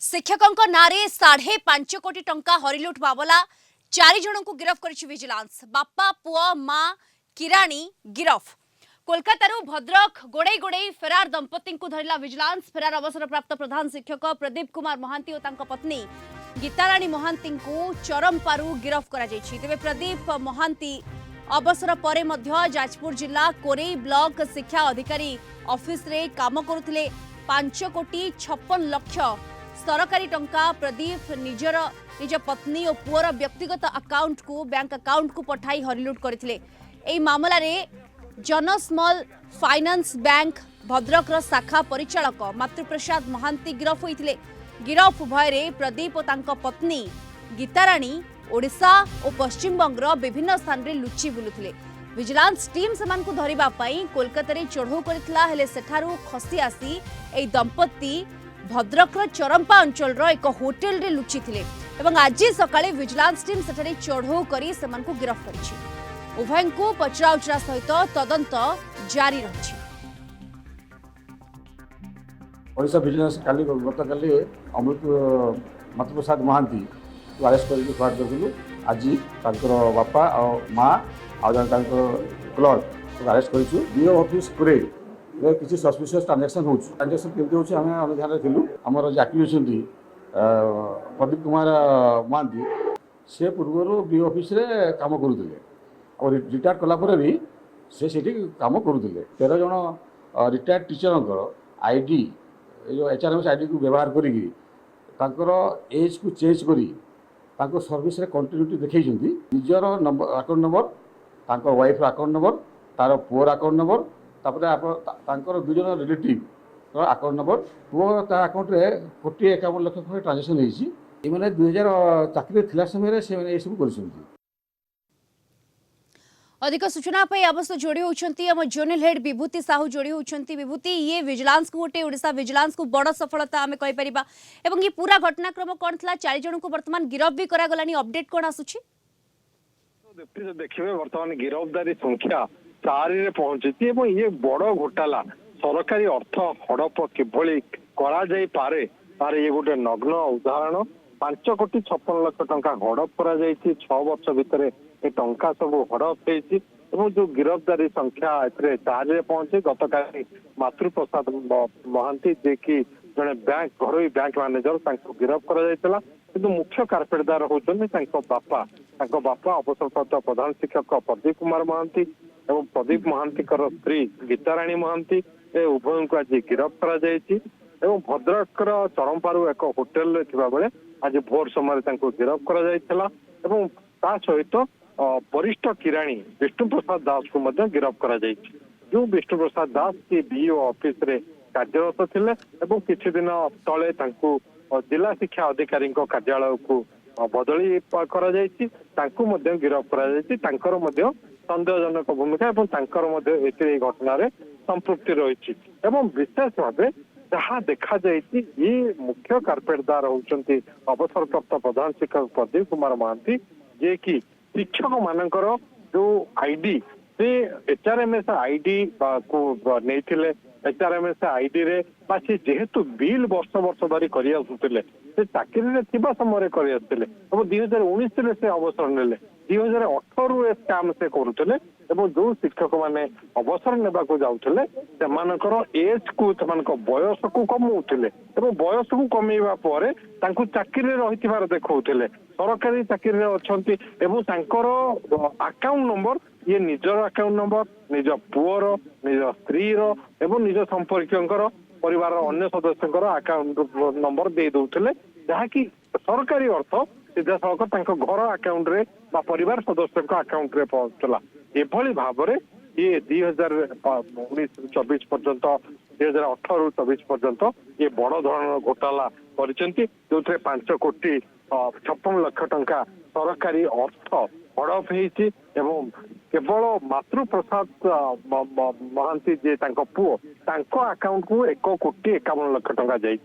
शिक्षकों नारे 5.5 कोटी टंका हरिलुट मामला 4 जन को गिरफ्त कर विजिलेंस। बापा पुआ मां किराणी गिरफ। कोलकाता भद्रक गोड़े गोड़े फेरार दंपति को धरला विजिलेंस। फेरार अवसर प्राप्त प्रधान शिक्षक प्रदीप कुमार महांती और पत्नी गीताराणी महांती को चरमपारू गिरफ कर तेज प्रदीप महांती अवसर पर जाजपुर जिला कोरेई ब्लॉक शिक्षा अधिकारी ऑफिस रे काम करुथिले। 5 कोटी 56 लक्ष सरकारी टंका प्रदीप निज पत्नी और पुअर व्यक्तिगत अकाउंट को बैंक अकाउंट को पठाई हरिलुट करथिले। एई मामला रे जन स्मॉल फाइनेंस बैंक भद्रक शाखा परिचालक मातृप्रसाद महांती गिरफ होइथिले। गिरफ भय प्रदीप और तांको पत्नी गीताराणी ओडिशा और पश्चिमबंग विभिन्न स्थान रे लुचि बुलुथिले। विजिलेंस टीम समान को धरिबा पई कोलकाता रे चढ़ऊ करथिला हेले सेठारु खसी आसी एई दंपति भद्रक चरंपा अंचल एक होटेल रे लुचि थिले एवं आज सकाळे विजिलेंस टीम सेठारे चढ़ऊ करी समान को गिरफ्त करिछि। उभय को पचराउचरा सहित तदंत जारी रहिछि। ओडिशा विजिलेंस काली गतकाली अमृत मातृप्रसाद महांती को अरेस्ट करके फ्राड करथिलु। आज तांकर बापा और माँ और क्लर्क को अरेस्ट करिछु। डीओ ऑफिस पुरे किसी सस्पिशियस ट्रांजेक्शन ट्रांजेक्शन केमती होछि हमें अनुधान थिलु। हमर जाकी होछंती प्रदीप कुमार महांती से पूर्व डीओ ऑफिस रे काम करुथिले और रिटायर कला पर भी से सेठी काम करुथिले। 13 जन रिटायर्ड टीचरंकर आईडी जो एचआरएमएस आईडी को व्यवहार करिकी तांकर एज को चेंज करी तांको सर्विस रे कंटिन्यूटी देखैछंती। निजर नंबर अकाउंट नंबर तांकर वाइफ अकाउंट नंबर तार पुअर अकाउंट नंबर तांकर 2 जन रिलेटिव अकाउंट नंबर पुअ ता अकाउंट रे 51 लाख खंड ट्रांजेक्शन होईछि। ए माने 2000 चाकरी थिला समय रे से माने ए सब करछंती। अधिक सूचना अवश्य जोड़ी होती आम जोनल हेड विभूति साहू जोड़ी होती। विभूति ये विजिलेंस को गोटे ओडिशा विजिलेंस को बड़ सफलता आम कहीपर एवं ये पूरा घटनाक्रम कौन था 4 जन को वर्तमान गिरफ भी करागलानी अपडेट कौन आसुछि? देखिए वर्तमान गिरफ्तारी संख्या 4 रे पहुंची ये बड़ घोटाला सरकारी अर्थ हड़प किभली करा जाई पारे तार ये गोटे नग्न उदाहरण। 5 कोटी 56 लाख टंका हड़प करा जायछि। 6 वर्ष भितर ये टंका सब हड़प होइछि एवं जो गिरफ्तारी संख्या एथरे 4 रे पहुंची। गतकाली मातृप्रसाद महांती जे कि जने बैंक घरोई बैंक मैनेजर तांको गिरफ करा जायतला किंतु मुख्य कारपेटदार होचन तांको बापा अवसरप्राप्त प्रधान शिक्षक प्रदीप कुमार महांती एवं प्रदीप महांती स्त्री गीताराणी महांती ए उभय को आज गिरफ करा जायछि एवं भद्रक चरमपारू एक होटेल रे थिबा बेले आज भोर समय तांको गिरफ करा जायतला एवं ता सहित वरिष्ठ किराणी विष्णु प्रसाद दास को मध्य गिरफ करा जायछि। जो विष्णु प्रसाद दास के बीओ ऑफिस रे कार्यरत थिले एवं किछि दिन तळे तांको जिला शिक्षा अधिकारी कार्यालय को बदली करा जायछि। तांको मध्य गिरफ करा जायछि। तांकर मध्य संदेहजनक भूमिका एवं तांकर मध्य एते घटना रे संपृक्ति रहिछि एवं विशेष भावे जहाँ देखा जायछि ये मुख्य कारपेटदार होचंती अवसरप्राप्त प्रधान शिक्षक प्रदीप कुमार महांती जे कि शिक्षक मानकर जो आईडी से एचआरएमएस आईडी को नहीं एचआरएमएस आईडी रे से जेहेतु बिल वर्ष वर्ष धरी करि आसुतिले से चाकरी रे थिबा समय करि आसुतिले और 2019 रे से अवसर नेले 2018 रे काम से करुतिले एवं जो शिक्षक माने अवसर नेबा को जाउतिले सेमानकर एज को सेमानक बयस को कमउतिले एवं बयस को कमेइबा परे तांको चाकरी रे रहितिबार देखौतिले सरकारी चाकरी रे अछंती एवं तांकर अकाउंट नंबर ये निजर अकाउंट नंबर निज पुअर निज स्त्री एवं निज संपर्कियों परिवार अन्य सदस्यों अकाउंट नंबर दे दौले जहाँकि सरकारी अर्थ सीधा सड़क घर अकाउंट रे बा परिवार सदस्यों अकाउंट रे पहुंचला। एभली भाव ये 2019-24 पर्यंत 2018-24 पर्यंत ये बड़ धरण घोटाला करिसेंती जो 5 कोटी 56 लाख टंका सरकारी अर्थ हड़प होइछि एवं केवल मातृप्रसाद महांती जे तांको पुओ तांको अकाउंट को 1 कोटी 51 लाख टंका जाई।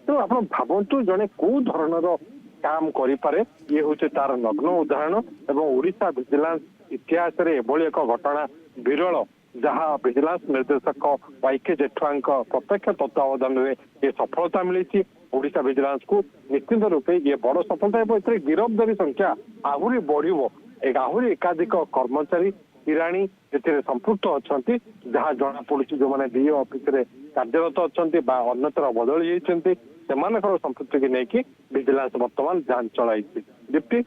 तो आप भावतु जने को धरणर काम करि पारे ये होचे तार नग्न उदाहरण एवं ओडिशा विजिलेंस इतिहास रे एभली एक घटना विरल जहाँ विजिलेंस निर्देशक वाईके जेठुआ प्रत्यक्ष तत्वावधान में ये सफलता मिली। ओडिशा विजिलेंस को निश्चित रूपे ये बड़ सफलता एवं गिरफ्तारी संख्या आहरी बढ़िबो आहरी एकाधिक कर्मचारी किराणी एथिरे संपृक्त अछंती जहाँ जना पड़ुछि जो माने डीओ ऑफिस रे कार्यरत अछंती बा अन्यत्र बदली होइछंती सेमानकर संपृक्ति की नेकी विजिलेंस वर्तमान जांच चलाइछि डिप्टी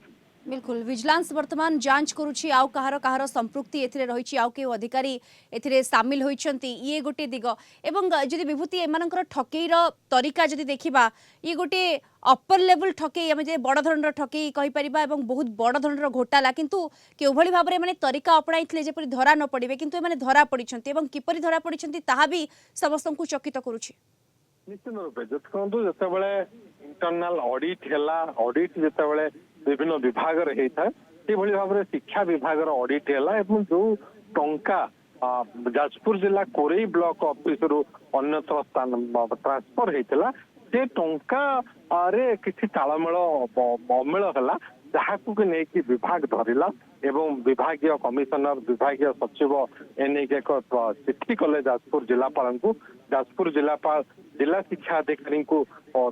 बिल्कुल विजिलेंस वर्तमान जांच करुछि आउ कहार कहार संपृक्ति एथिरे रहिछि आउ के अधिकारी एथिरे शामिल होइछंती ये गोटे दिग एवं जदि विभूति एमानकर ठकेईर तरीका जदि देखिबा ये गोटे अपर लेवल ठकेई आमे जे बड़ धरणर ठकेई कहि परिबा एवं बहुत बड़ धरणर घोटाला किंतु केउभଳି भाबरे माने तरीका अपनाइथिले जेपरि धरा न पड़िबे किंतु एमाने धरा पड़िछंती एवं किपरि धरा पड़िछंती ताहा भी समस्तंकु चकित करुछि निश्चित रूपे देखु जितेबाला इंटरनाल ऑडिट है ऑडिट जितेबाला विभिन्न विभाग होता है से भाव में शिक्षा विभाग ऑडिट है जो टंका जाजपुर जिला कोरेई ब्लॉक ऑफिस रु अन्यत्र ट्रांसफर होता से टंका रे किसी तालमेल अमेल है जहाँ नहीं विभाग धरला एवं विभागीय कमिशनर विभागीय सचिव एने एक चिठी कले जाजपुर जिलापाल को जाजपुर जिलापाल जिला शिक्षा अधिकारी को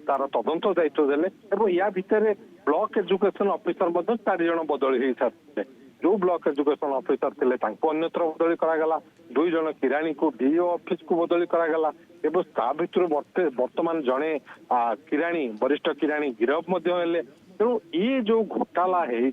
तार तदंत दायित्व देले या भितर ब्लॉक एजुकेशन ऑफिसर 4 जन बदली हो सारे जो ब्लॉक एजुकेशन ऑफिसर थे अन्यत्र बदली करागला 2 जन किराणी को डीओ ऑफिस को बदली करागला एवं ता भितर वर्तमान जड़े किराणी वरिष्ठ किराणी गिरफ तेणु ये जो घोटाला है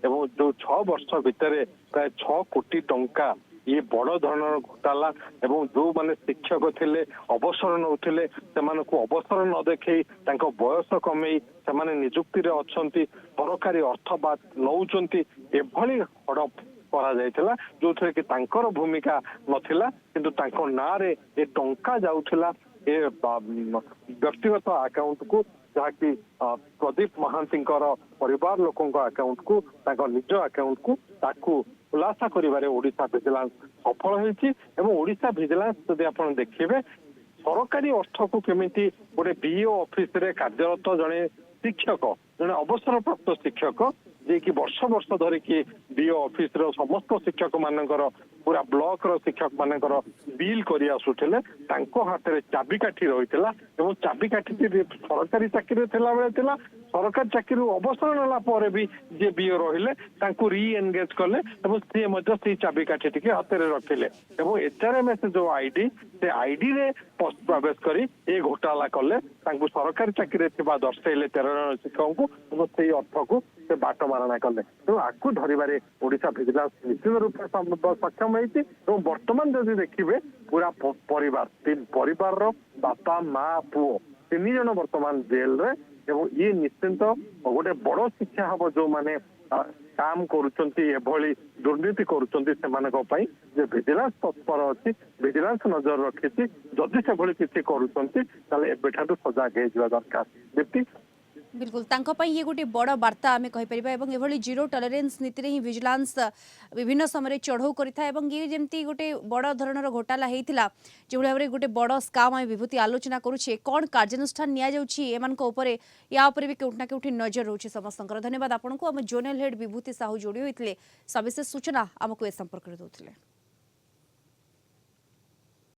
जो 6 वर्ष भितर प्राय 6 कोटी टंका ये बड़ धरण घोटाला एवं जो माने शिक्षक थे अवसर नौले से अवसर न देखे बयस कमे से निजुक्ति अच्छी सरकारी अर्थ बात नौचंती एभली हड़प करा जायतिला जो थे कि तांकर भूमिका नथिला किंतु तांको नारे ए टंका जाउथिला ए व्यक्तिगत अकाउंट को जहाँकि प्रदीप महांती परिवार लोकों अकाउंट को तांको निज अकाउंट को ताकू खुलासा करिबारे ओडिशा विजिलेंस सफल होइछि एवं ओडिशा विजिलेंस जदि आपण देखिबे सरकारी अर्थ को केमिति गोटे बीओ ऑफिस रे कार्यरत जने शिक्षक जने अवसरप्राप्त शिक्षक जे कि वर्ष वर्ष धरिकी बीओ ऑफिस रो समस्त शिक्षक मानकर पूरा ब्लॉक रो शिक्षक मानकर बिल करि आसुथिले तांको हाथ रे चाबिकाठी रहितला एवं चाबिकाठी सरकारी चाकरी थिला बेले थिला सरकारी चाकरी अवसर नेला पर भी जे बीओ रहिले तांको री एंगेज करले एवं से मध्य से चाबिकाठी टिके हाथ रे रखिले एवं एचआरएमएस जो आईडी से आईडी रे प्रवेश करी ए घोटाला कले तांको सरकारी चाकरी थिबा दर्शाइले 13 जन शिक्षक को एवं से अर्थ को से बाट मारणा कले तो आकु धरिबारे ओडिशा विजिलेंस निश्चित रूप से सक्षम होती बर्तमान जदि देखिए पूरा परिवार 3 परिवार बापा माँ पुओ 3 जन बर्तमान जेल रे एवं ये निश्चिंत गोटे बड़ शिक्षा हम जो माने काम करुचंती एभली दुर्नीति करुचंती सेमानक पई जे विजिलेंस तत्पर अछि विजिलेंस नजर रखिछि जदि से भली किछि करुचंती ताले एबेठाटु सजाग हे जिवा दरकार दीप्ति बिल्कुल तांको पई ये गोटे बड़ वार्ता आमे कहि परिबा एवं एभली जीरो टॉलरेंस नीति रे ही विजिलेंस विभिन्न समय चढ़ऊ करिथा एवं ये जेमती गोटे बड़ धरणर घोटाला हेतिला जेभली भाबरे गोटे बड़ स्काम आमे विभूति आलोचना करूछे कोन कार्यानुष्ठान निया जाउछि एमानको ऊपरे या ऊपरे भी केउठना केउठी नजर रहउछि समस्तंकर धन्यवाद आपनको हम जोनल हेड विभूति साहू जोडी होइतले सविशेष सूचना हमको ए संपर्क रे दोथिले।